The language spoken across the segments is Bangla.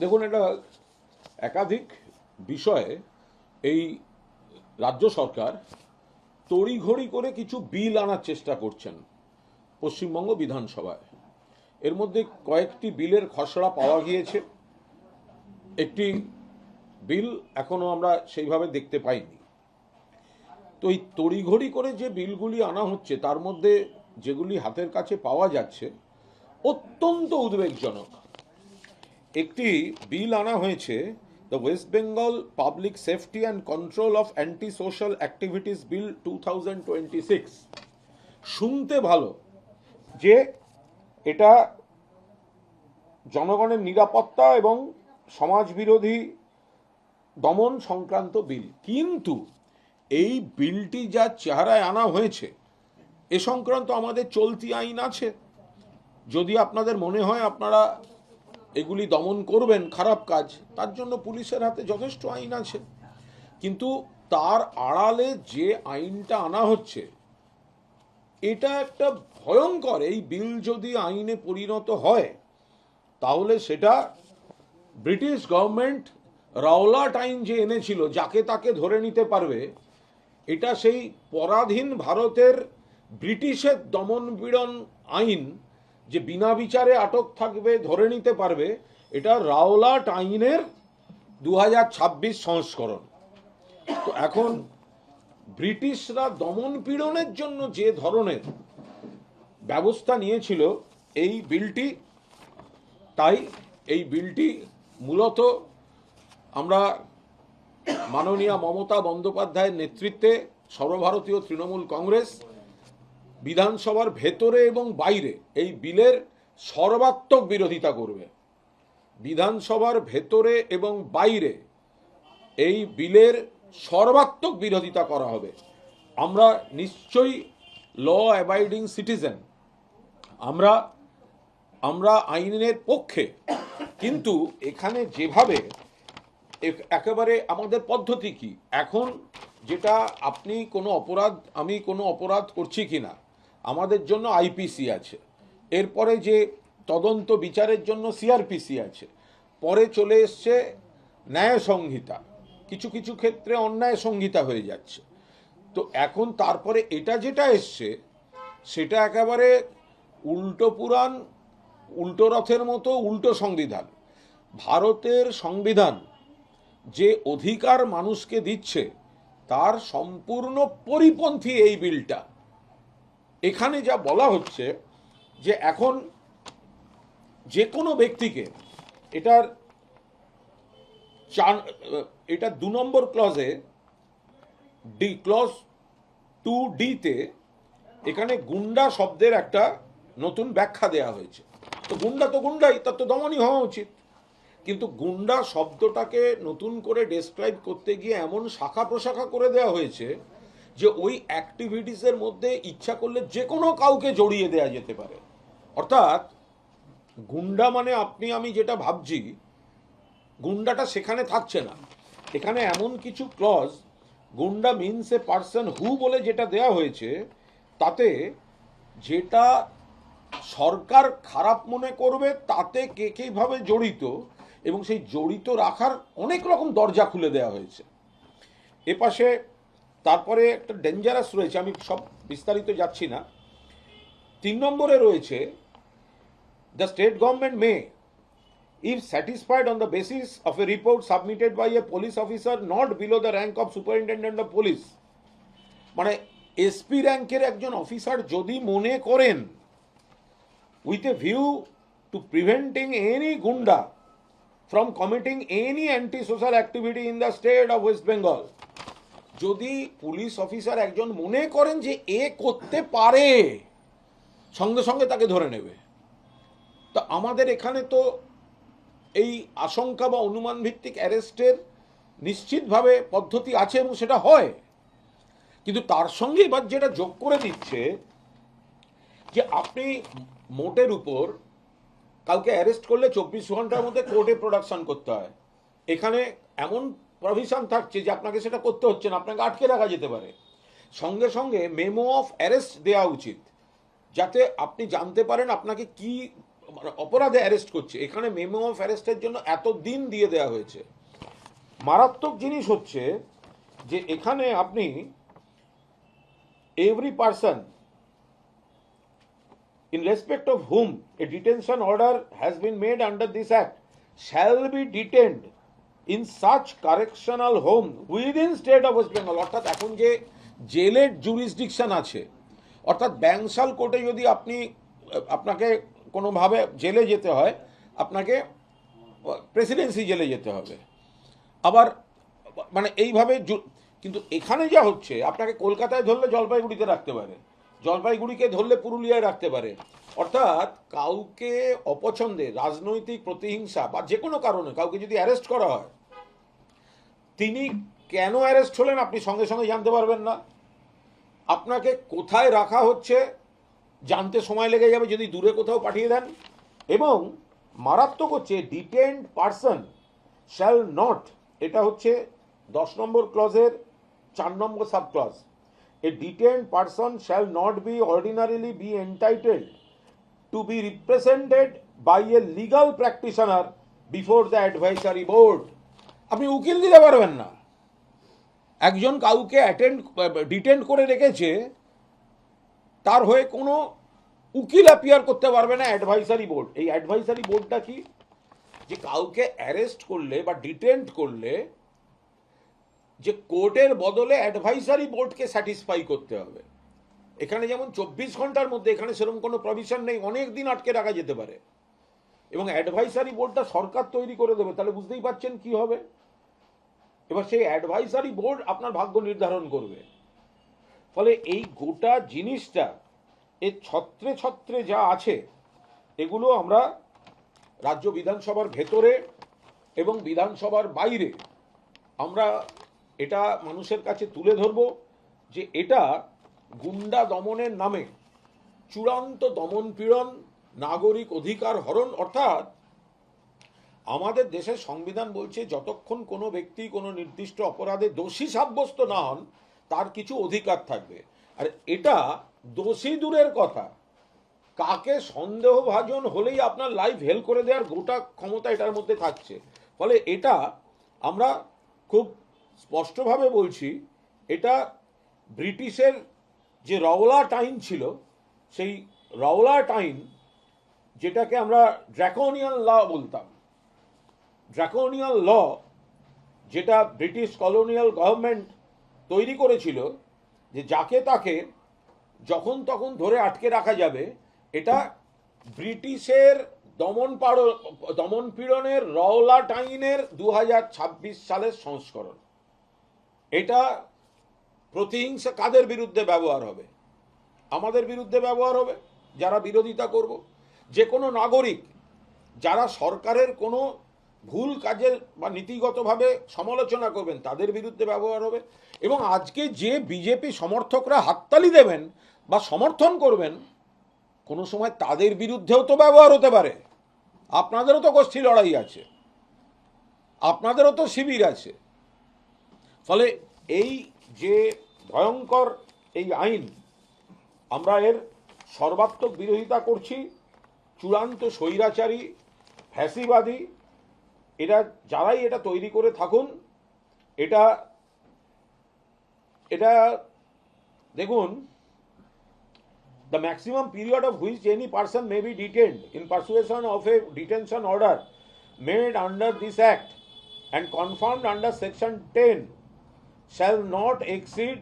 দেখুন, এটা একাধিক বিষয়ে এই রাজ্য সরকার তড়িঘড়ি করে কিছু বিল আনার চেষ্টা করছেন পশ্চিমবঙ্গ বিধানসভায়। এর মধ্যে কয়েকটি বিলের খসড়া পাওয়া গিয়েছে, একটি বিল এখনো আমরা সেইভাবে দেখতে পাইনি। তো এই তড়িঘড়ি করে যে বিলগুলি আনা হচ্ছে তার মধ্যে যেগুলি হাতের কাছে পাওয়া যাচ্ছে অত্যন্ত উদ্বেগজনক। একটি বিল আনা হয়েছে, the West Bengal public safety and control of anti social activities bill 2026। শুনতে ভালো যে এটা জনগণের নিরাপত্তা এবং সমাজবিরোধী দমন সংক্রান্ত বিল, কিন্তু এই বিলটি যা চেহারায় আনা হয়েছে এ সংক্রান্ত আমাদের চলতি আইন আছে। যদি আপনাদের মনে হয় আপনারা এগুলি দমন করবেন খারাপ কাজ, তার জন্য পুলিশের হাতে যথেষ্ট আইন আছে। কিন্তু তার আড়ালে যে আইনটা আনা হচ্ছে এটা একটা ভয়ঙ্কর। এই বিল যদি আইনে পরিণত হয় তাহলে সেটা ব্রিটিশ গভর্নমেন্ট রাওলাট আইন যে এনেছিল, যাকে তাকে ধরে নিতে পারবে, এটা সেই পরাধীন ভারতের ব্রিটিশের দমনপীড়ন আইন, যে বিনা বিচারে আটক থাকবে, ধরে নিতে পারবে, এটা রাওলাট আইনের 2026 সংস্করণ। তো এখন ব্রিটিশরা দমনপীড়নের জন্য যে ধরনের ব্যবস্থা নিয়েছিল এই বিলটি, তাই এই বিলটি মূলত আমরা মাননীয়া মমতা বন্দ্যোপাধ্যায়ের নেতৃত্বে সর্বভারতীয় তৃণমূল কংগ্রেস বিধানসভার ভেতরে এবং বাইরে এই বিলের সর্বাত্মক বিরোধিতা করবে। বিধানসভার ভেতরে এবং বাইরে এই বিলের সর্বাত্মক বিরোধিতা করা হবে। আমরা নিশ্চয়ই ল অ্যাবাইডিং সিটিজেন, আমরা আইনের পক্ষে, কিন্তু এখানে যেভাবে একেবারে আমাদের পদ্ধতি কি, এখন যেটা আপনি কোনো অপরাধ, আমি কোনো অপরাধ করছি কিনা, আমাদের জন্য আইপিসি আছে, এরপরে যে তদন্ত বিচারের জন্য সিআরপিসি আছে, পরে চলে এসছে ন্যায় সংহিতা, কিছু কিছু ক্ষেত্রে অন্যায় সংহিতা হয়ে যাচ্ছে। তো এখন তারপরে এটা যেটা এসছে সেটা একেবারে উল্টো পুরাণ, উল্টো রথের মতো উল্টো সংবিধান। ভারতের সংবিধান যে অধিকার মানুষকে দিচ্ছে তার সম্পূর্ণ পরিপন্থী এই বিলটা। এখানে যা বলা হচ্ছে যে এখন যে কোনো ব্যক্তিকে, এটা 2 নম্বর ক্লজে, ক্লজ 2D-তে এখানে গুন্ডা শব্দের একটা নতুন ব্যাখ্যা দেয়া হয়েছে। তো গুন্ডা তো গুন্ডাই, তার তো দমনই হওয়া উচিত, কিন্তু গুন্ডা শব্দটাকে নতুন করে ডেসক্রাইব করতে গিয়ে এমন শাখা প্রশাখা করে দেওয়া হয়েছে যে ওই অ্যাক্টিভিটিসের মধ্যে ইচ্ছা করলে যে কোনো কাউকে জড়িয়ে দেয়া যেতে পারে। অর্থাৎ গুন্ডা মানে আপনি আমি যেটা ভাবছি, গুন্ডাটা সেখানে থাকছে না। এখানে এমন কিছু ক্লজ, গুন্ডা মিনস এ পার্সন হু বলে যেটা দেয়া হয়েছে, তাতে যেটা সরকার খারাপ মনে করবে তাতে কে কীভাবে জড়িত, এবং সেই জড়িত রাখার অনেক রকম দরজা খুলে দেওয়া হয়েছে এপাশে। তারপরে একটা ডেঞ্জারাস রয়েছে, আমি সব বিস্তারিত যাচ্ছি না। 3 নম্বরে রয়েছে, the state government May, if satisfied on the basis of a report submitted by a police officer not below the rank of superintendent of police, মানে এসপি র্যাঙ্কের একজন অফিসার যদি মনে করেন, with a view to preventing any gunda from committing any anti-social activity in the state of West Bengal, যদি পুলিশ অফিসার একজন মনে করেন যে এ করতে পারে, সঙ্গে সঙ্গে তাকে ধরে নেবে। তো আমাদের এখানে তো এই আশঙ্কা বা অনুমান ভিত্তিক অ্যারেস্টের নিশ্চিতভাবে পদ্ধতি আছে এবং সেটা হয়, কিন্তু তার সঙ্গে এবার যেটা যোগ করে দিচ্ছে যে আপনি মোটের উপর কাউকে অ্যারেস্ট করলে 24 ঘন্টার মধ্যে কোর্টে প্রোডাকশন করতে হয়। এখানে এমন প্রভিশন থাকছে যে আপনাকে সেটা করতে হচ্ছে না, আপনাকে আটকে রাখা যেতে পারে। সঙ্গে সঙ্গে মেমো অফ অ্যারেস্ট দেওয়া উচিত, যাতে আপনি জানতে পারেন আপনাকে কি অপরাধে অ্যারেস্ট করছে, এখানে মেমো অফ অ্যারেস্টের জন্য এত দিন দিয়ে দেওয়া হয়েছে। মারাত্মক জিনিস হচ্ছে যে এখানে আপনি every person in respect of whom a detention order has been made under this act shall be detained in such correctional home within state of West Bengal। অর্থাৎ এখন যে জেলের জুরিসডিকশন আছে, অর্থাৎ ব্যাংশাল কোর্টে যদি আপনাকে কোনোভাবে জেলে যেতে হয়, আপনাকে প্রেসিডেন্সি জেলে যেতে হবে, আবার মানে এইভাবে কিন্তু এখানে যা হচ্ছে, আপনাকে কলকাতায় ধরলে জলপাইগুড়িতে রাখতে পারে, জলপাইগুড়িকে ধরলে পুরুলিয়ায় রাখতে পারে। অর্থাৎ কাউকে অপছন্দে, রাজনৈতিক প্রতিহিংসা বা যে কোনো কারণে কাউকে যদি অ্যারেস্ট করা হয়, তিনি কেন অ্যারেস্ট হলেন আপনি সঙ্গে সঙ্গে জানতে পারবেন না। আপনাকে কোথায় রাখা হচ্ছে জানতে সময় লেগে যাবে যদি দূরে কোথাও পাঠিয়ে দেন। এবং মারাত্মক হচ্ছে ডিটেইনড পারসন শ্যাল নট, এটা হচ্ছে 10 নম্বর ক্লজের 4 number sub clause, a detained person shall not be ordinarily be entitled to be represented by a legal practitioner before the advisory board। আপনি উকিল দিতে পারবেন না। একজন কাউকে ডিটেন্ড করে রেখেছে, তার হয়ে কোনো উকিল অ্যাপিয়ার করতে পারবে না অ্যাডভাইসারি বোর্ড। এই অ্যাডভাইসারি বোর্ডটা কি? যে কাউকে অ্যারেস্ট করলে বা ডিটেন্ড করলে যে কোর্টের বদলে অ্যাডভাইসারি বোর্ডকে স্যাটিসফাই করতে হবে। এখানে যেমন 24 ঘন্টার মধ্যে, এখানে সেরকম কোনো প্রভিশন নেই, অনেক দিন আটকে রাখা যেতে পারে। এবং অ্যাডভাইসারি বোর্ডটা সরকার তৈরি করে দেবে, তাহলে বুঝতেই পারছেন কি হবে। এবার সেই অ্যাডভাইসারি বোর্ড আপনার ভাগ্য নির্ধারণ করবে। ফলে এই গোটা জিনিসটা এর ছত্রে ছত্রে যা আছে, এগুলো আমরা রাজ্য বিধানসভার ভেতরে এবং বিধানসভার বাইরে আমরা এটা মানুষের কাছে তুলে ধরব যে এটা গুন্ডা দমনের নামে চূড়ান্ত দমন পীড়ন, নাগরিক অধিকার হরণ। অর্থাৎ আমাদের দেশের সংবিধান বলছে যতক্ষণ কোনো ব্যক্তি কোনো নির্দিষ্ট অপরাধে দোষী সাব্যস্ত না হন, তার কিছু অধিকার থাকবে। আর এটা দোষী দূরের কথা, কাকে সন্দেহভাজন হলেই আপনার লাইফ হেল করে দেওয়ার গোটা ক্ষমতা এটার মধ্যে থাকছে। ফলে এটা আমরা খুব স্পষ্টভাবে বলছি, এটা ব্রিটিশের যে রওলাট আইন ছিল, সেই রওলাট আইন, যেটাকে আমরা ড্রাকোনিয়ান ল বলতাম, ড্রাকোনিয়ান ল যেটা ব্রিটিশ কলোনিয়াল গভর্নমেন্ট তৈরি করেছিল, যে যাকে তাকে যখন তখন ধরে আটকে রাখা যাবে, এটা ব্রিটিশের দমন পীড়নের রওলাট আইনের 2026 সালের সংস্করণ। এটা প্রতিহিংসা কাদের বিরুদ্ধে ব্যবহার হবে? আমাদের বিরুদ্ধে ব্যবহার হবে, যারা বিরোধিতা করব। যে কোনো নাগরিক যারা সরকারের কোনো ভুল কাজের বা নীতিগতভাবে সমালোচনা করবেন, তাদের বিরুদ্ধে ব্যবহার হবে। এবং আজকে যে বিজেপি সমর্থকরা হাততালি দেবেন বা সমর্থন করবেন, কোনো সময় তাদের বিরুদ্ধেও তো ব্যবহার হতে পারে। আপনাদেরও তো গোষ্ঠী লড়াই আছে, আপনাদেরও তো শিবির আছে। ফলে এই যে ভয়ঙ্কর এই আইন, আমরা এর সর্বাত্মক বিরোধিতা করছি। চূড়ান্ত স্বৈরাচারী, ফ্যাসিবাদী এরা যারাই এটা তৈরি করে থাকুন, এটা এটা দেখুন, the maximum period of which any person may be detained in pursuance of a detention order made under this act and confirmed under section 10 shall not exceed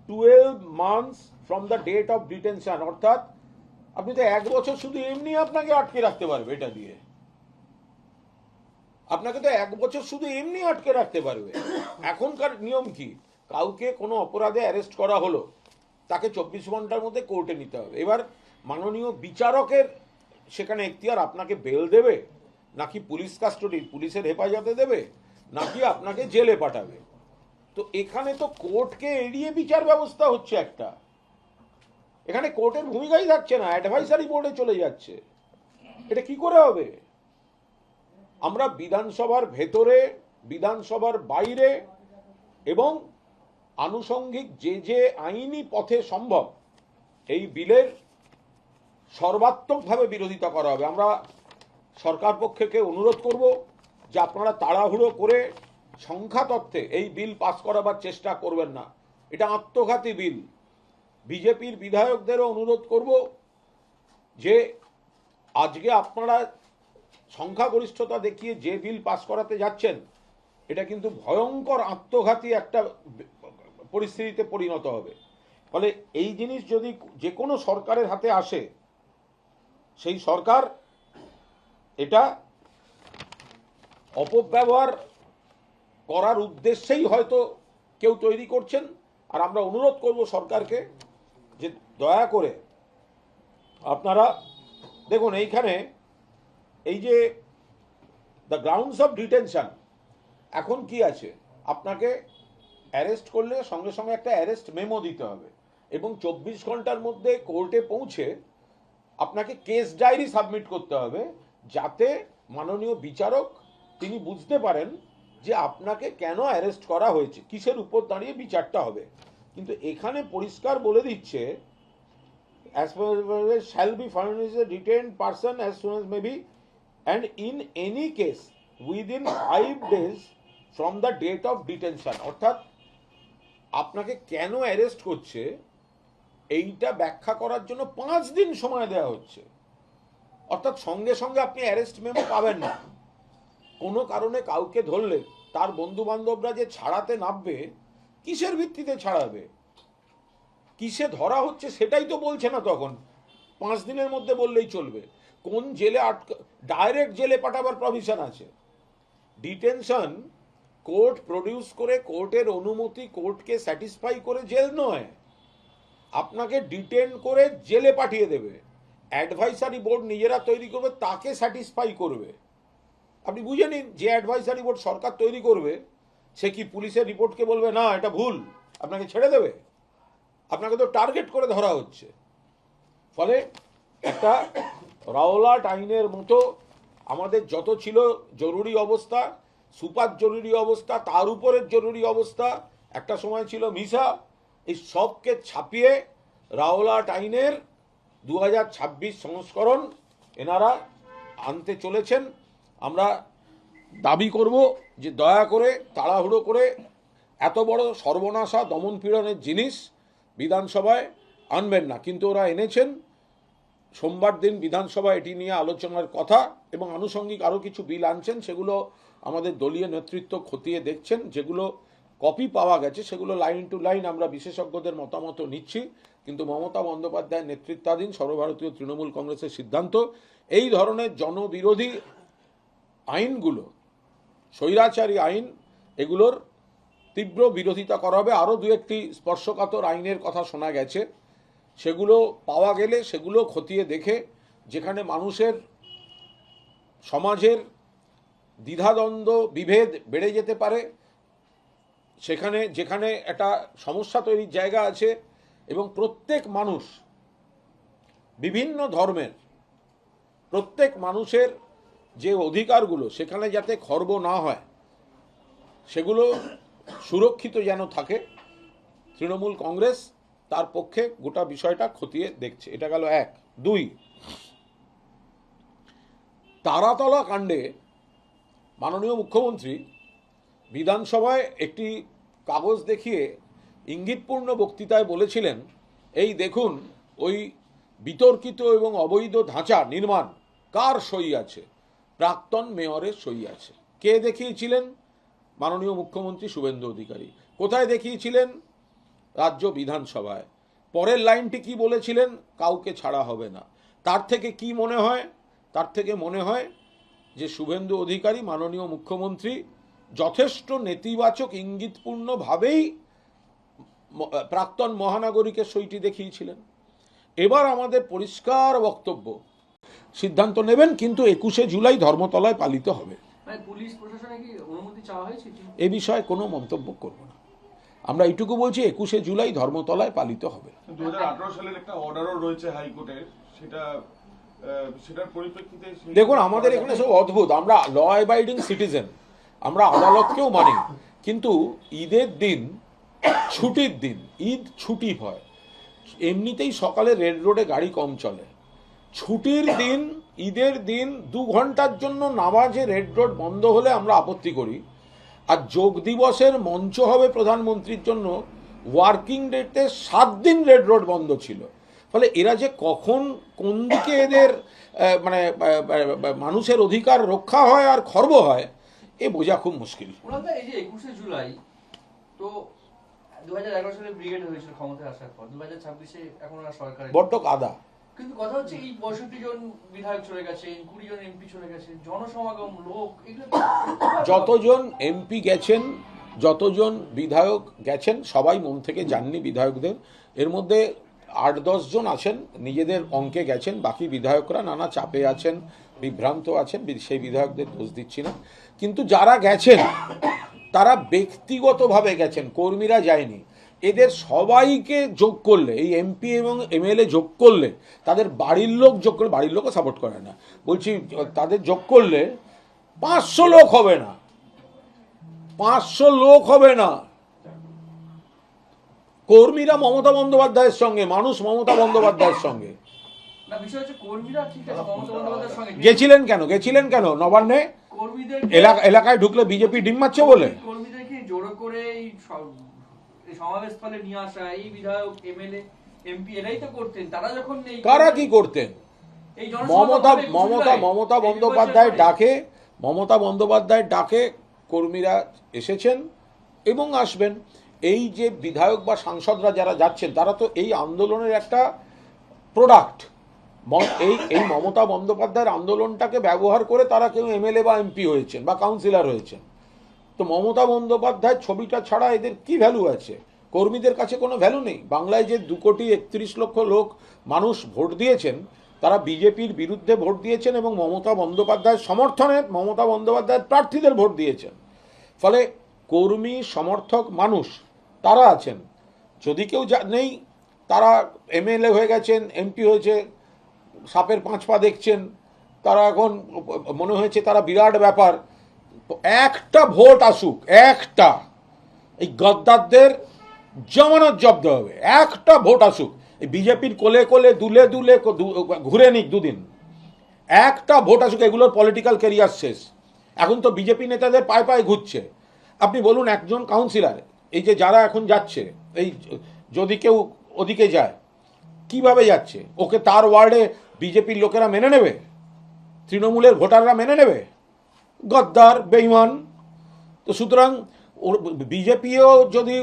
12 months from the date of detention। অর্থাৎ আপনি তো 1 বছর শুধু এমনি আপনাকে আটকে রাখতে পারবে, এটা দিয়ে আপনাকে তো 1 বছর শুধু এমনি আটকে রাখতে পারবে। এখনকার নিয়ম কি? কাউকে কোনো অপরাধে অ্যারেস্ট করা হলো, তাকে 24 ঘন্টার মধ্যে কোর্টে নিতে হবে। এবার মাননীয় বিচারকের সেখানে এখতিয়ার, আপনাকে বেল দেবে নাকি পুলিশ কাস্টডি, পুলিশের হেফাজতে দেবে, নাকি আপনাকে জেলে পাঠাবে। তো এখানে তো কোর্টকে এড়িয়ে বিচার ব্যবস্থা হচ্ছে একটা। এখানে কোর্টের ভূমিকাই থাকছে না, অ্যাডভাইসারি বোর্ডে চলে যাচ্ছে। এটা কি করে হবে? আমরা বিধানসভার ভেতরে, বিধানসভার বাইরে এবং আনুষঙ্গিক যে যে আইনি পথে সম্ভব এই বিলের সর্বাত্মকভাবে বিরোধিতা করা হবে। আমরা সরকার পক্ষকে অনুরোধ করব যে আপনারা তাড়াহুড়ো করে সংখ্যা তত্ত্বে এই বিল পাস করাবার চেষ্টা করবেন না। এটা আত্মঘাতী বিল। বিজেপির বিধায়কদেরও অনুরোধ করব যে আজকে আপনারা সংখ্যাগরিষ্ঠতা দেখিয়ে যে বিল পাস করাতে যাচ্ছেন, এটা কিন্তু ভয়ঙ্কর আত্মঘাতী একটা পরিস্থিতিতে পরিণত হবে। ফলে এই জিনিস যদি যে কোনো সরকারের হাতে আসে, সেই সরকার এটা অপব্যবহার করার উদ্দেশ্যেই হয়তো কেউ তৈরি করছেন। আর আমরা অনুরোধ করব সরকারকে যে দয়া করে আপনারা দেখুন, এইখানে এই যে দ্য গ্রাউন্ডস অফ ডিটেনশন, এখন কি আছে, আপনাকে অ্যারেস্ট করলে সঙ্গে সঙ্গে একটা অ্যারেস্ট মেমো দিতে হবে এবং 24 ঘন্টার মধ্যে কোর্টে পৌঁছে আপনাকে কেস ডায়েরি সাবমিট করতে হবে, যাতে মাননীয় বিচারক তিনি বুঝতে পারেন যে আপনাকে কেন অ্যারেস্ট করা হয়েছে, কিসের উপর দাঁড়িয়ে বিচারটা হবে। কিন্তু এখানে পরিষ্কার বলে দিচ্ছে, as per shall be furnished a detained person as soon as may be and in any case within 5 days from the date of detention। অর্থাৎ আপনাকে কেন অ্যারেস্ট করছে এইটা ব্যাখ্যা করার জন্য 5 দিন সময় দেওয়া হচ্ছে। অর্থাৎ সঙ্গে সঙ্গে আপনি অ্যারেস্ট মেমো পাবেন না। কোনো কারণে কাউকে ধরলে তার বন্ধু বান্ধবরা যে ছাড়াতে নামবে, কিসের ভিত্তিতে ছাড়াবে, কিসে ধরা হচ্ছে সেটাই তো বলছে না। তখন 5 দিনের মধ্যে বললেই চলবে। কোন জেলে ডাইরেক্ট জেলে পাঠাবার প্রভিশন আছে। ডিটেনশন কোর্ট প্রডিউস করে, কোর্টের অনুমতি, কোর্টকে স্যাটিসফাই করে জেল নয়, আপনাকে ডিটেন করে জেলে পাঠিয়ে দেবে। অ্যাডভাইসারি বোর্ড নিজেরা তৈরি করবে, তাকে স্যাটিসফাই করবে। আপনি বুঝে নিন, যে অ্যাডভাইসারি বোর্ড সরকার তৈরি করবে সে কি পুলিশের রিপোর্টকে বলবে না এটা ভুল, আপনাকে ছেড়ে দেবে? আপনাকে তো টার্গেট করে ধরা হচ্ছে। ফলে একটা রাওলাট আইনের মতো আমাদের যত ছিল জরুরি অবস্থা, সুপার জরুরি অবস্থা, তার উপরের জরুরি অবস্থা, একটা সময় ছিল মিসা, এই সবকে ছাপিয়ে রাওলাট আইনের 2026 সংস্করণ এনারা আনতে চলেছেন। আমরা দাবি করব যে দয়া করে তাড়াহুড়ো করে এত বড় সর্বনাশা দমন পীড়নের জিনিস বিধানসভায় আনবেন না। কিন্তু ওরা এনেছেন। সোমবার দিন বিধানসভায় এটি নিয়ে আলোচনার কথা এবং আনুষঙ্গিক আরও কিছু বিল আনছেন, সেগুলো আমাদের দলীয় নেতৃত্ব খতিয়ে দেখছেন। যেগুলো কপি পাওয়া গেছে সেগুলো লাইন টু লাইন আমরা বিশেষজ্ঞদের মতামত নিচ্ছি। কিন্তু মমতা বন্দ্যোপাধ্যায়ের নেতৃত্বাধীন সর্বভারতীয় তৃণমূল কংগ্রেসের সিদ্ধান্ত, এই ধরনের জনবিরোধী আইনগুলো, স্বৈরাচারী আইন, এগুলোর তীব্র বিরোধিতা করা হবে। আরও দু একটি স্পর্শকাতর আইনের কথা শোনা গেছে, সেগুলো পাওয়া গেলে সেগুলো খতিয়ে দেখে, যেখানে মানুষের সমাজের দ্বিধাদ্বন্দ্ব বিভেদ বেড়ে যেতে পারে, সেখানে যেখানে একটা সমস্যা তৈরির জায়গা আছে এবং প্রত্যেক মানুষ, বিভিন্ন ধর্মের প্রত্যেক মানুষের যে অধিকারগুলো সেখানে যাতে খর্ব না হয়, সেগুলো সুরক্ষিত যেন থাকে, তৃণমূল কংগ্রেস তার পক্ষে গোটা বিষয়টা খতিয়ে দেখছে। এটা গেল 1। 2, তারাতলা কাণ্ডে মাননীয় মুখ্যমন্ত্রী বিধানসভায় একটি কাগজ দেখিয়ে ইঙ্গিতপূর্ণ বক্তৃতায় বলেছিলেন, এই দেখুন ওই বিতর্কিত এবং অবৈধ ধাঁচা নির্মাণ কার সই আছে? প্রাক্তন মেয়রের সই আছে। কে দেখিয়েছিলেন? মাননীয় মুখ্যমন্ত্রী শুভেন্দু অধিকারী। কোথায় দেখিয়েছিলেন? রাজ্য বিধানসভায়। পরের লাইনটি কি বলেছিলেন? কাউকে ছাড়া হবে না। তার থেকে কি মনে হয়? তার থেকে মনে হয় যে শুভেন্দু অধিকারী মাননীয় মুখ্যমন্ত্রী যথেষ্ট নেতিবাচক ইঙ্গিতপূর্ণভাবেই প্রাক্তন মহানাগরিকের সইটি দেখিয়েছিলেন। এবার আমাদের পরিষ্কার বক্তব্য, সিদ্ধান্ত নেবেন, কিন্তু 21শে জুলাই ধর্মতলায় পালিত হবে। পুলিশ প্রশাসনে কি অনুমতি চাওয়া হয়েছে? এ বিষয়ে কোনো মন্তব্য করব না। আমরা এইটুকু বলছি, 21শে জুলাই ধর্মতলায় পালিত হবে। 2018 সালের একটা অর্ডারও রয়েছে হাইকোর্টের, সেটার পরিপ্রেক্ষিতে দেখুন, আমাদের এখানে সব অদ্ভুত। আমরা ল অ্যাবাইডিং সিটিজেন, আমরা আদালতকেও মানি, কিন্তু ঈদের দিন, ছুটির দিন, ঈদ ছুটি হয়, এমনিতেই সকালে রেড রোডে গাড়ি কম চলে, ছুটির দিন, ঈদের দিন 2 ঘন্টার জন্য নামাজে রেড রোড বন্ধ হলে আমরা আপত্তি করি, আর যোগ দিবসের মঞ্চ হবে প্রধানমন্ত্রীর জন্য ওয়ার্কিং ডেতে 7 দিন রেড রোড বন্ধ ছিল। ফলে এরা যে কখন কোন দিকে এদের মানে মানুষের অধিকার রক্ষা হয় আর খর্ব হয়, এ বোঝা খুব মুশকিল। ওনাদা, এই যে 21শে জুলাই তো 2011 সালে ব্রিগেড হয়েছিল ক্ষমতায় আসার পর, 2026-এ এখন আর সরকার, বড্ড কাদা। কিন্তু কথা হচ্ছে এই 65 জন বিধায়ক চলে গেছেন, 20 জন এমপি চলে গেছেন, জনসমাগম, লোক, এগুলো যতজন এমপি গেছেন, যতজন বিধায়ক গেছেন, সবাই মন থেকে যাননি বিধায়কদের। এর মধ্যে 8-10 জন আছেন নিজেদের অঙ্কে গেছেন, বাকি বিধায়করা নানা চাপে আছেন, বিভ্রান্ত আছেন, সেই বিধায়কদের দোষ দিচ্ছি না। কিন্তু যারা গেছেন তারা ব্যক্তিগতভাবে গেছেন, কর্মীরা যায়নি। এদের সবাইকে যোগ করলে, এই এমপি এবং এমএলএ যোগ করলে, তাদের বাড়ির লোক যোগ করলে, বাড়ির লোকও সাপোর্ট করে না বলছি, তাদের যোগ করলে 500 লোক হবে না, 500 লোক হবে না। কর্মীরা মমতা বন্দ্যোপাধ্যায়ের সঙ্গে, মানুষ মমতা বন্দ্যোপাধ্যায়ের সঙ্গে। না, বিষয় হচ্ছে কর্মীরা ঠিক আছে মমতা বন্দ্যোপাধ্যায়ের সঙ্গে গেছিলেন কেন নবান্নে? কর্মীদের এলাকায় ঢুকলে বিজেপি ডিম মারছে বলে কর্মীদেরকে জোর করে এই সমাবেশ স্থলে নিয়ে আসা, এই বিধায়ক, এমএলএ, এমপি এরাই তো করতেন। তারা যখন নেই, কারা কি করতেন? এই জনসমাগম মমতা বন্দ্যোপাধ্যায়ের ডাকে কর্মীরা এসেছেন এবং আসবেন। এই যে বিধায়ক বা সাংসদরা যারা যাচ্ছেন, তারা তো এই আন্দোলনের একটা প্রোডাক্ট। এই মমতা বন্দ্যোপাধ্যায়ের আন্দোলনটাকে ব্যবহার করে তারা কেউ এমএলএ বা এমপি হয়েছেন বা কাউন্সিলর হয়েছেন। তো মমতা বন্দ্যোপাধ্যায়ের ছবিটা ছাড়া এদের কি ভ্যালু আছে? কর্মীদের কাছে কোনো ভ্যালু নেই। বাংলায় যে 2,31,00,000 লোক মানুষ ভোট দিয়েছেন, তারা বিজেপির বিরুদ্ধে ভোট দিয়েছেন এবং মমতা বন্দ্যোপাধ্যায়ের সমর্থনে মমতা বন্দ্যোপাধ্যায়ের প্রার্থীদের ভোট দিয়েছেন। ফলে কর্মী সমর্থক মানুষ তারা আছেন। যদি কেউ নেই, তারা এমএলএ হয়ে গেছেন, এমপি হয়েছে, সাপের 5 পা দেখছেন, তারা এখন মনে হয়েছে তারা বিরাট ব্যাপার। একটা ভোট আসুক, একটা, এই গদ্দারদের জমানত জব্দ হবে। একটা ভোট আসুক, এই বিজেপির কোলে কোলে দুলে দুলে ঘুরে নিক 2 দিন। একটা ভোট আসুক, এগুলোর পলিটিক্যাল ক্যারিয়ার শেষ। এখন তো বিজেপি নেতাদের পায়ে পায়ে ঘুরছে। আপনি বলুন, একজন কাউন্সিলর, এই যে যারা এখন যাচ্ছে, এই যদি কেউ ওদিকে যায়, কিভাবে যাচ্ছে? ওকে তার ওয়ার্ডে বিজেপির লোকেরা মেনে নেবে? তৃণমূলের ভোটাররা মেনে নেবে? গদ্দার, বেঈমান। তো সুতরাং বিজেপিও যদি,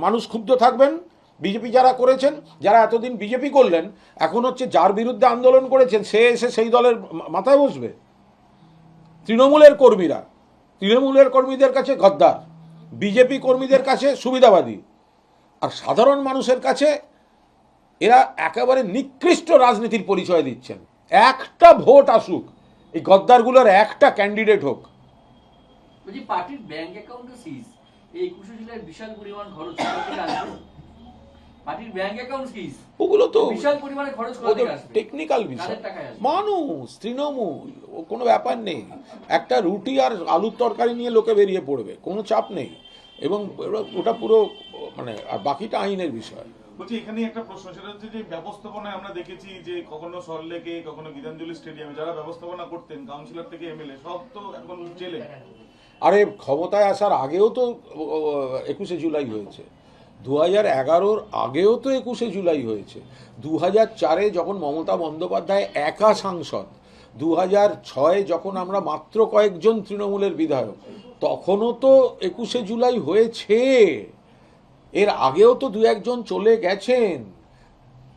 মানুষ ক্ষুব্ধ থাকবেন। বিজেপি যারা করেছেন, যারা এতদিন বিজেপি করলেন, এখন হচ্ছে যার বিরুদ্ধে আন্দোলন করেছেন সে এসে সেই দলের মাথায় বসবে। তৃণমূলের কর্মীদের কাছে গদ্দার, বিজেপি কর্মীদের কাছে সুবিধাবাদী, আর সাধারণ মানুষের কাছে এরা একেবারে নিকৃষ্ট রাজনীতির পরিচয় দিচ্ছেন। একটা ভোট আসুক, এই গদ্দারগুলোর একটা ক্যান্ডিডেট হোক। বলছি, পার্টির ব্যাংক অ্যাকাউন্টে সিজ, এই 21শে জুলাই বিশাল পরিমাণ খরচ থেকে আসবে। পার্টির ব্যাংক অ্যাকাউন্ট সিজ, ওগুলো তো বিশাল পরিমাণে খরচ করে থেকে আসবে, টেকনিক্যাল বিষয়। মানুষ, তৃণমূল, ও কোনো ব্যাপার নেই। একটা রুটি আর আলুর তরকারি নিয়ে লোকে বেরিয়ে পড়বে, কোনো চাপ নেই। এবং ওটা পুরো মানে, আর বাকিটা আইনের বিষয়। বলছি, এখানে একটা প্রশ্ন, সেটা হচ্ছে যে ব্যবস্থাপনায় আমরা দেখেছি যে কখনো সল্টলেকে, কখনো গীতাঞ্জলি স্টেডিয়ামে যারা ব্যবস্থাপনা করতেন, কাউন্সিলর থেকে এমএলএ, সব তো এখন জেলে। আরে ক্ষমতায় আসার আগেও তো 21শে জুলাই হয়েছে, 2011-র আগেও তো 21শে জুলাই হয়েছে, 2004-এ যখন মমতা বন্দ্যোপাধ্যায় একা সাংসদ, 2006-এ যখন আমরা মাত্র কয়েকজন তৃণমূলের বিধায়ক, তখনও তো 21শে জুলাই হয়েছে। এর আগেও তো 2-1 জন চলে গেছেন,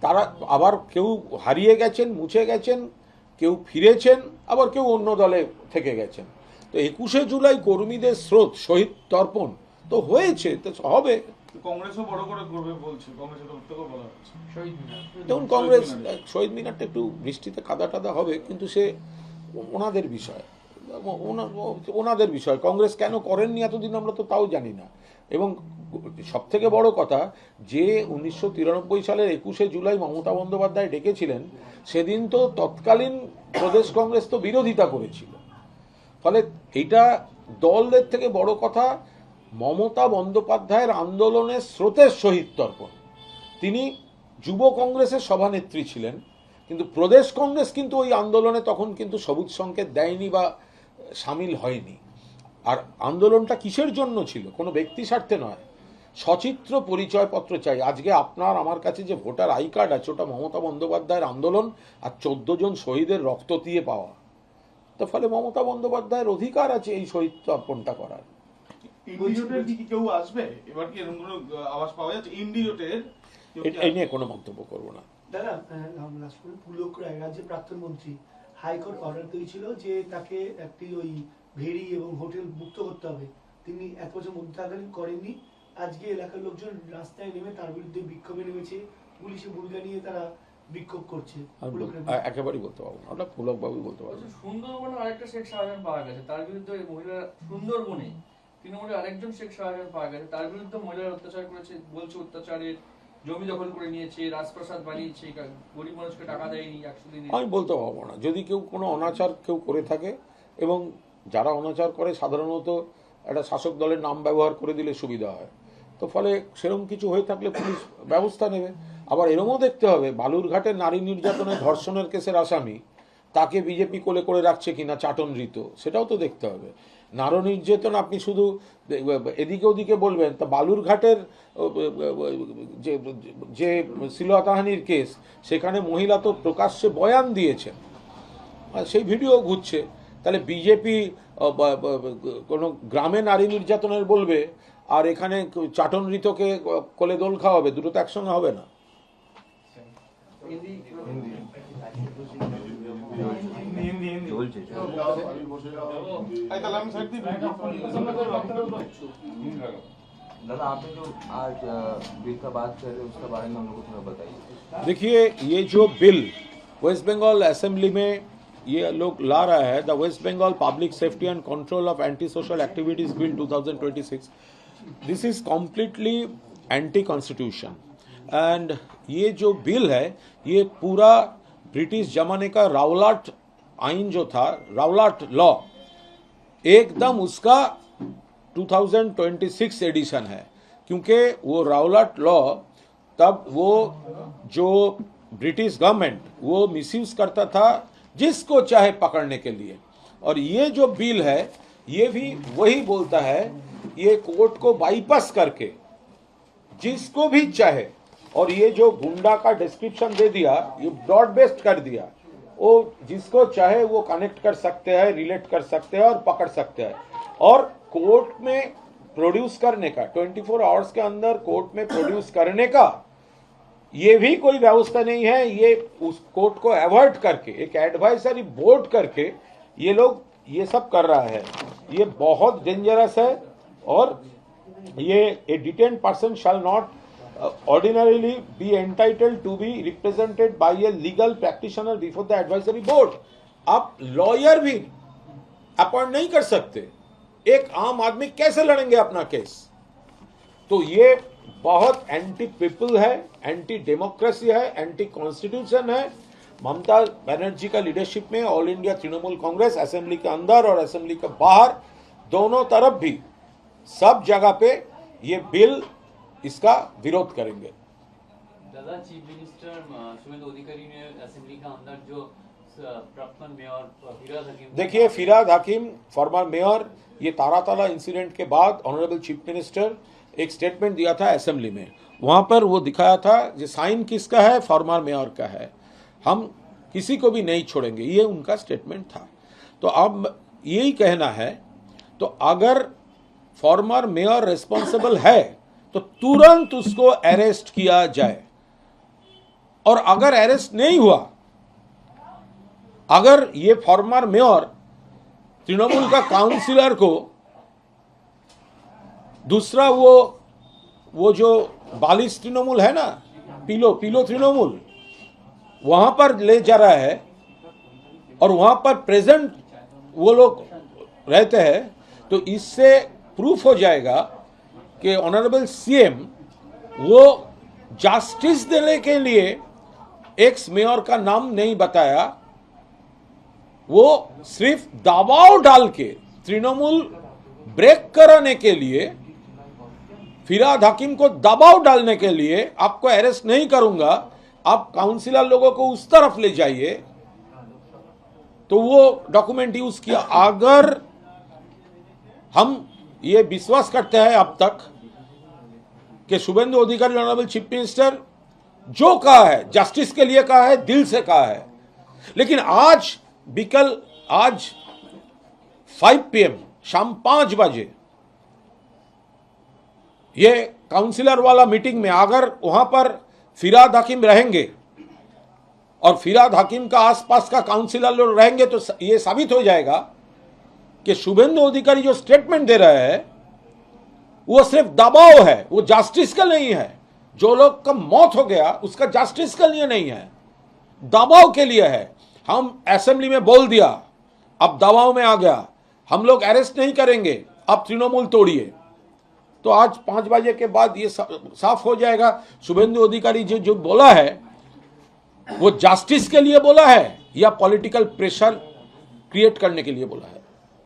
তারা আবার কেউ হারিয়ে গেছেন, মুছে গেছেন, কেউ ফিরেছেন, আবার কেউ অন্য দলে থেকে গেছেন। তো 21শে জুলাই কর্মীদের স্রোত, শহীদ তর্পণ তো হয়েছে, তো হবে। কংগ্রেসও বড় করে করবে বলছে, কংগ্রেসের তরফ থেকেও বলা হচ্ছে শহীদ মিনার। দেখুন, কংগ্রেস শহীদ মিনারটা একটু বৃষ্টিতে কাদা টাদা হবে, কিন্তু সে ওনাদের বিষয়, ওনাদের বিষয়। কংগ্রেস কেন করেননি এতদিন আমরা তো তাও জানি না। এবং সব থেকে বড় কথা, যে 1993 সালের 21শে জুলাই মমতা বন্দ্যোপাধ্যায় ডেকেছিলেন, সেদিন তো তৎকালীন প্রদেশ কংগ্রেস তো বিরোধিতা করেছিল। ফলে এটা দলের থেকে বড় কথা, মমতা বন্দ্যোপাধ্যায়ের আন্দোলনের স্রোতের শহীদ তর্পণ। তিনি যুব কংগ্রেসের সভানেত্রী ছিলেন, কিন্তু প্রদেশ কংগ্রেস কিন্তু ওই আন্দোলনে তখন কিন্তু সবুজ সংকেত দেয়নি বা সামিল হয়নি। আর আন্দোলনটা কিসের জন্য ছিল? কোনো ব্যক্তি স্বার্থে নয়, সচিত্র পরিচয়পত্র চাই। আজকে আপনার আমার কাছে যে ভোটার আই কার্ড আছে, ওটা মমতা বন্দ্যোপাধ্যায়ের আন্দোলন আর 14 জন শহীদের রক্ত দিয়ে পাওয়া। তো ফলে মমতা বন্দ্যোপাধ্যায়ের অধিকার আছে এই শহীদ অর্পণটা করার। ইন্ডিজোটের কি কেউ আসবে এবার? কি এরকম কোনো আওয়াজ পাওয়া যাচ্ছে ইন্ডিজোটের? এই নিয়ে কোনো মন্তব্য করবো না। দাদা, পুলক রায় রাজ্যের প্রাক্তন মন্ত্রী, হাইকোর্ট অর্ডার দিয়েছিল যে তাকে একটি ওই ভেড়ি এবং হোটেল মুক্ত করতে হবে। তিনি 1 বছর মধ্যে থাকালীন করেননি। আজকে এলাকার লোকজন রাস্তায় নেমে তার বিরুদ্ধে বিক্ষোভে নেমেছে, পুলিশে ভূমিকা নিয়ে তারা বিক্ষোভ করছে। পুলক রায় একেবারেই বলতে পারবো না, ওটা পুলকবাবু বলতে পারবো। সুন্দরবনে আরেকটা শেখ শাহজাহান পাওয়া গেছে, তার বিরুদ্ধে মহিলা সুন্দরবনে তৃণমূলের আরেকজন শেখ শাহজাহান পাওয়া গেছে, তার বিরুদ্ধে মহিলার অত্যাচার করেছে বলছে, অত্যাচারের জমি দখল করে নিয়েছে, রাজপ্রাসাদ বানিয়েছে, গরিব মানুষকে টাকা দেয়নি 100 দিনে। আমি বলতে পারবো না। যদি কেউ কোনো অনাচার কেউ করে থাকে, এবং যারা অনাচার করে সাধারণত একটা শাসক দলের নাম ব্যবহার করে দিলে সুবিধা হয়, তো ফলে সেরকম কিছু হয়ে থাকলে পুলিশ ব্যবস্থা নেবে। আবার এরমও দেখতে হবে, বালুরঘাটের নারী নির্যাতনের ধর্ষণের কেসের আসামি তাকে বিজেপি কোলে করে রাখছে কিনা চাটন ঋত, সেটাও তো দেখতে হবে। নারী নির্যাতন আপনি শুধু এদিকে ওদিকে বলবেন, তা বালুরঘাটের যে যে শ্লীলতাহানির কেস, সেখানে মহিলা তো প্রকাশ্যে বয়ান দিয়েছেন, আর সেই ভিডিও ঘুরছে। তাহলে বিজেপি কোনো গ্রামে নারী নির্যাতনের বলবে, আর এখানে চাটন ঋতকে কোলে দোল খাওয়াবে, দুটো তো একসঙ্গে হবে না। তাহলে আমি সাইড দিয়ে दादा आपने जो आज बिल का बात कर रहे हैं उसके बारे में हम लोग को थोड़ा बताइए। देखिए, ये जो बिल वेस्ट बंगाल असेंबली में ये लोग ला रहा है, the West Bengal public safety and control of anti social activities bill 2026, this is completely anti constitution. And ये जो बिल है, ये पूरा ब्रिटिश जमाने का रावलाट आइन जो था, रावलाट लॉ, एकदम उसका 2026 एडिशन है। क्योंकि वो रावलाट लॉ, तब वो जो ब्रिटिश गवर्नमेंट वो मिसयूज करता था जिसको चाहे पकड़ने के लिए, और ये जो बिल है ये भी वही बोलता है, ये कोर्ट को बाईपास करके जिसको भी चाहे, और ये जो गुंडा का डिस्क्रिप्शन दे दिया, ये ब्रॉड बेस्ड कर दिया, वो जिसको चाहे वो कनेक्ट कर सकते हैं, रिलेट कर सकते हैं और पकड़ सकते हैं। और कोर्ट में प्रोड्यूस करने का 24 आवर्स के अंदर कोर्ट में प्रोड्यूस करने का ये भी कोई व्यवस्था नहीं है। ये उस कोर्ट को अवॉइड करके एक एडवाइजरी बोर्ड करके ये लोग ये सब कर रहा है। ये बहुत डेंजरस है, और ये a detained person shall not ordinarily be entitled to be represented by a legal practitioner before the advisory board। आप लॉयर भी अपॉइंट नहीं कर सकते, एक आम आदमी कैसे लड़ेंगे अपना केस? तो ये बहुत एंटी पीपल है, एंटी डेमोक्रेसी है, एंटी कॉन्स्टिट्यूशन है। ममता बनर्जी का लीडरशिप में all India Trinamool Congress assembly के अंदर और असेंबली के बाहर दोनों तरफ भी सब जगह पे ये बिल इसका विरोध करेंगे। दादा, चीफ मिनिस्टर शुभेंदु अधिकारी ने असेंबली का अंदर जो प्राक्तन मेयर फिराद हकीम, देखिए फिराद हकीम फॉर्मर मेयर, ये ताराताला इंसिडेंट के बाद ऑनरेबल चीफ मिनिस्टर एक स्टेटमेंट दिया था असेंबली में, वहां पर वो दिखाया था जो साइन किसका है, फॉर्मर मेयर का है, हम किसी को भी नहीं छोड़ेंगे, ये उनका स्टेटमेंट था। तो अब यही कहना है, तो अगर फॉर्मर मेयर रिस्पॉन्सिबल है तो तुरंत उसको अरेस्ट किया जाए, और अगर अरेस्ट नहीं हुआ, अगर ये फॉर्मर मेयर तृणमूल का काउंसिलर को दूसरा वो जो बालिश तृणमूल है ना, पीलो तृणमूल, वहां पर ले जा रहा है और वहां पर प्रेजेंट वो लोग रहते हैं, तो इससे प्रूफ हो जाएगा कि ऑनरेबल सीएम वो जस्टिस देने के लिए एक्स मेयर का नाम नहीं बताया, वो सिर्फ दबाव डाल के तृणमूल ब्रेक कराने के लिए, फिराद हकीम को दबाव डालने के लिए आपको अरेस्ट नहीं करूंगा, आप काउंसिलर लोगों को उस तरफ ले जाइए तो वो डॉक्यूमेंट यूज किया। अगर हम ये विश्वास करते हैं अब तक कि शुभेंदु अधिकारी ऑनरेबल चीफ मिनिस्टर जो कहा है जस्टिस के लिए कहा है, दिल से कहा है, लेकिन आज 5 PM शाम 5 बजे ये काउंसिलर वाला मीटिंग में अगर वहां पर फिराद हकीम रहेंगे और फिराद हकीम का आसपास का काउंसिलर लोग रहेंगे तो ये साबित हो जाएगा कि शुभेंदु अधिकारी जो स्टेटमेंट दे रहे हैं वो सिर्फ दबाव है, वो जस्टिस का नहीं है। जो लोग का मौत हो गया उसका जस्टिस के लिए नहीं है, दबाव के लिए है। हम असेंबली में बोल दिया, अब दबाव में आ गया, हम लोग अरेस्ट नहीं करेंगे, अब तृणमूल तोड़िए। तो आज 5 बजे के बाद ये साफ हो जाएगा शुभेंदु अधिकारी जो बोला है वो जस्टिस के लिए बोला है या पॉलिटिकल प्रेशर क्रिएट करने के लिए बोला है।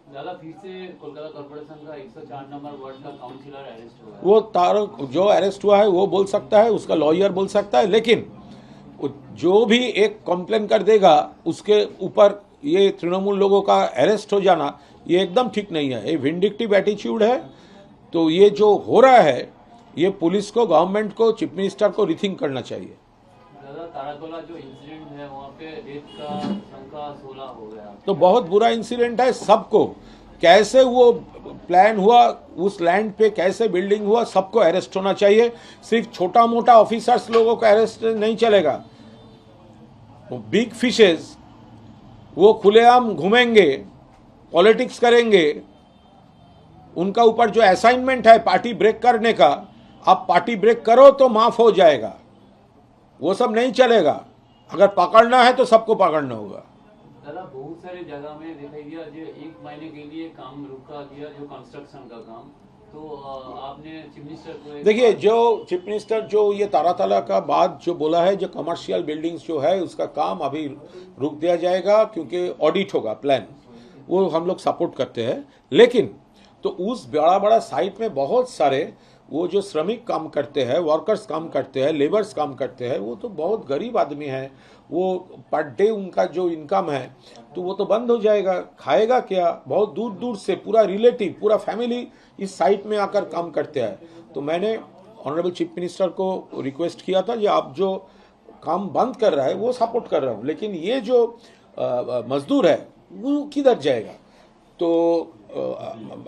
दादा फिर से कोलकाता कॉर्पोरेशन का 104 नंबर वार्ड का काउंसिलर अरेस्ट हुआ है। वो तारक जो अरेस्ट हुआ है वो बोल सकता है, उसका लॉयर बोल सकता है, लेकिन जो भी एक कंप्लेन कर देगा उसके ऊपर ये तृणमूल लोगों का अरेस्ट हो जाना ये एकदम ठीक नहीं है। ये विंडिक्टिव एटीट्यूड है। तो ये जो हो रहा है ये पुलिस को, गवर्नमेंट को, चीफ मिनिस्टर को रिथिंक करना चाहिए। दादा ताराकोला जो इंसिडेंट है वहाँ पे डेथ का संख्या 16 हो गया। तो बहुत बुरा इंसिडेंट है। सबको कैसे वो प्लान हुआ, उस लैंड पे कैसे बिल्डिंग हुआ, सबको अरेस्ट होना चाहिए। सिर्फ छोटा मोटा ऑफिसर्स लोगों को अरेस्ट नहीं चलेगा। बिग फिशेस वो खुलेआम घूमेंगे, पॉलिटिक्स करेंगे, उनका ऊपर जो असाइनमेंट है पार्टी ब्रेक करने का, आप पार्टी ब्रेक करो तो माफ हो जाएगा, वो सब नहीं चलेगा। अगर पकड़ना है तो सबको पकड़ना होगा। दादा बहुत सारे जगह में दिखाई दिया जो 1 महीने के लिए काम रुका दिया, जो कंस्ट्रक्शन का काम। तो आपने चीफ मिनिस्टर को देखिए, जो चीफ मिनिस्टर जो ये तारातला का बाद जो बोला है, जो कमर्शियल बिल्डिंग्स जो है उसका काम अभी रुक दिया जाएगा क्योंकि ऑडिट होगा प्लान, वो हम लोग सपोर्ट करते हैं। लेकिन तो उस बड़ा बड़ा साइट में बहुत सारे वो जो श्रमिक काम करते हैं, वर्कर्स काम करते हैं, लेबर्स काम करते हैं, वो तो बहुत गरीब आदमी है। वो पर डे उनका जो इनकम है तो वो तो बंद हो जाएगा, खाएगा क्या? बहुत दूर दूर से पूरा रिलेटिव, पूरा फैमिली इस साइट में आकर काम करते हैं। तो मैंने ऑनरेबल चीफ मिनिस्टर को रिक्वेस्ट किया था कि आप जो काम बंद कर रहा है वो सपोर्ट कर रहा हूँ, लेकिन ये जो मजदूर है वो किधर जाएगा? तो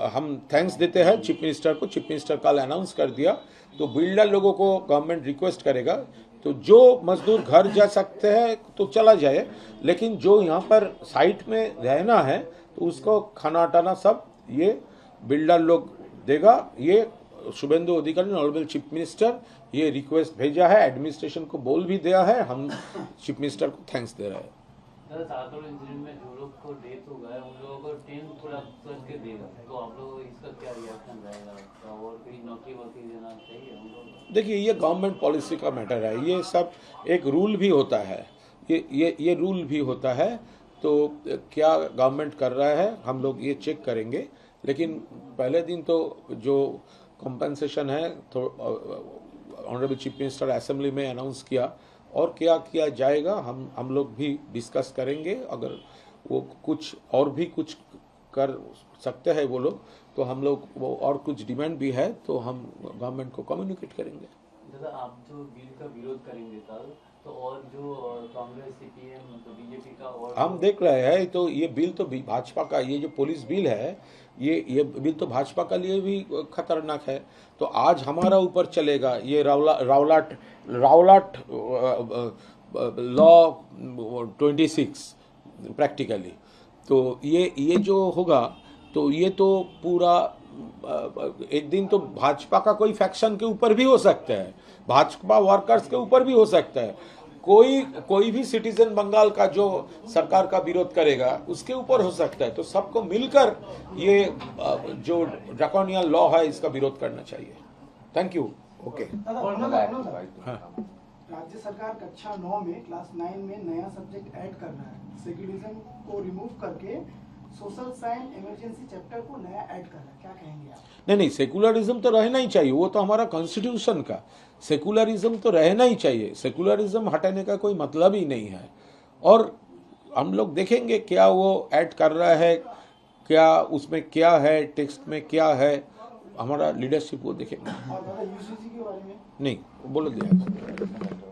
हम थैंक्स देते हैं चीफ मिनिस्टर को। चीफ मिनिस्टर कल अनाउंस कर दिया, तो बिल्डर लोगों को गवर्नमेंट रिक्वेस्ट करेगा तो जो मजदूर घर जा सकते हैं तो चला जाए, लेकिन जो यहाँ पर साइट में रहना है तो उसको खाना टाना सब ये बिल्डर लोग देगा। ये शुभेंदु अधिकारी ऑनरेबल चीफ मिनिस्टर ये रिक्वेस्ट भेजा है, एडमिनिस्ट्रेशन को बोल भी दिया है। हम चीफ मिनिस्टर को थैंक्स दे रहे हैं। दादा ताराकोला इंसिडेंट में जो लोग को डेथ हो गया उन लोगों को 10 थोड़ा करके देगा, तो आप लोग इसका क्या रिएक्शन रहेगा? और कोई नौकरी वोकरी देना चाहिए हम लोग? देखिए, ये गवर्नमेंट पॉलिसी का मैटर है। ये सब एक रूल भी होता है, ये रूल भी होता है। तो क्या गवर्नमेंट कर रहा है हम लोग ये चेक करेंगे, लेकिन पहले दिन तो जो कंपनसेशन है तो ऑनरेबल चीफ मिनिस्टर असेंबली में अनाउंस किया, और क्या किया जाएगा हम लोग भी डिस्कस करेंगे। अगर वो कुछ और भी कुछ कर सकते हैं वो लोग, तो हम लोग वो और कुछ डिमांड भी है तो हम गवर्नमेंट को कम्युनिकेट करेंगे। दादा आप जो बिल का विरोध करेंगे कल, तो और जो कांग्रेस, सीपीएम, तो बीजेपी का, और हम देख रहे हैं तो ये बिल तो भाजपा का, ये जो पुलिस बिल है ये बिल तो भाजपा का लिए भी खतरनाक है। तो आज हमारा ऊपर चलेगा ये रावलाट लॉ 26 प्रैक्टिकली। तो ये जो होगा तो ये तो पूरा एक दिन तो भाजपा का कोई फैक्शन के ऊपर भी हो सकता है, भाजपा वर्कर्स के ऊपर भी हो सकता है, कोई भी सिटीजन बंगाल का जो सरकार का विरोध करेगा उसके ऊपर हो सकता है। तो सबको मिलकर ये जो ड्रैकोनियन लॉ है इसका विरोध करना चाहिए। Thank you. ओके। राज्य सरकार कक्षा 9 में क्लास 9 में नया सब्जेक्ट ऐड कर रहा है, सेक्युलरिज्म को रिमूव करके सोशल साइंस इमरजेंसी चैप्टर को नया ऐड कर रहा है, क्या कहेंगे आप? नहीं, सेकुलरिज्म तो रहना ही चाहिए, वो तो हमारा कॉन्स्टिट्यूशन का सेकुलरिज्म तो रहना ही चाहिए, सेकुलरिज्म हटाने का कोई मतलब ही नहीं है। और हम लोग देखेंगे क्या वो ऐड कर रहा है, क्या उसमें क्या है, टेक्स्ट में क्या है, हमारा लीडरशिप वो देखेंगे। और दादा यूसीसी के बारे में नहीं, बोलो दिया